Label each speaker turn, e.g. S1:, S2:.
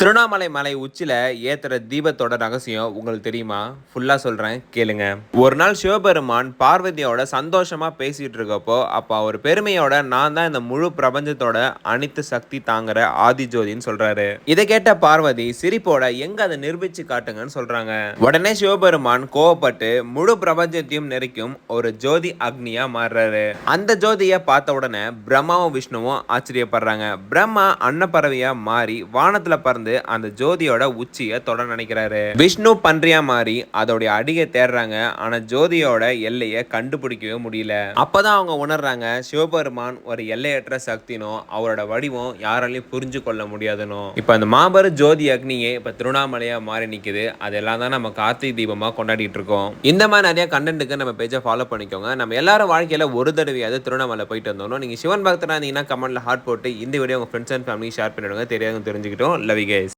S1: திருவண்ணாமலை மலை உச்சில ஏத்துற தீபத்தோட ரகசியம் உங்களுக்கு தெரியுமா? ஃபுல்லா சொல்றேன் கேளுங்க. ஒரு நாள் சிவபெருமான் பார்வதியோட சந்தோஷமா பேசிட்டு இருக்கப்போ, அப்ப அவர் பெருமையோட நான் தான் இந்த முழு பிரபஞ்சத்தோட அனைத்து சக்தி தாங்குற ஆதி ஜோதின்னு சொல்றாரு. இதை கேட்ட பார்வதி சிரிப்போட எங்க அதை நிரூபிச்சு காட்டுங்கன்னு சொல்றாங்க. உடனே சிவபெருமான் கோவப்பட்டு முழு பிரபஞ்சத்தையும் நெருக்கும் ஒரு ஜோதி அக்னியா மாறுறாரு. அந்த ஜோதியை பார்த்த உடனே பிரம்மாவும் விஷ்ணுவும் ஆச்சரியப்படுறாங்க. பிரம்மா அன்னப்பறவையா மாறி வானத்துல பறந்து அந்த ஜோதியோட உச்சியை தொட நினைக்கிறாரு. விஷ்ணு பன்றியா மாறி அதோடைய அடியை தேடுறாங்க. ஆனா ஜோதியோட எல்லையை கண்டுபிடிக்கவே முடியல. அப்பதான் அவங்க உணர்றாங்க சிவபெருமான் ஒரு எல்லையற்ற சக்தினோ அவரோட வடிவம் யாராலையும் புரிஞ்சு கொள்ள முடியாதுனோ. இப்ப அந்த மாபெரும் ஜோதி அக்னியே இப்ப திருவண்ணாமலையா மாறி நிக்குது. அதெல்லாம் தான் நம்ம கார்த்திகை தீபமா கொண்டாடிட்டு இருக்கோம். இந்த மாதிரி நிறைய கண்டென்ட்டுக்கு நம்ம பேஜை ஃபாலோ பண்ணிக்கோங்க. நம்ம எல்லாரும் வாழ்க்கையில ஒரு தடவையாவது திருவண்ணாமலை போயிட்டு வந்தோம். நீங்க சிவன் பக்தரா இருந்தீங்கன்னா கமெண்ட்ல ஹார்ட் போட்டு இந்த வீடியோ உங்க ஃப்ரெண்ட்ஸ் அண்ட் ஃபேமிலி ஷேர் பண்ணிடுங்க. தெரியாதுன்னு தெரிஞ்சுக்கிட்டோம். Love you.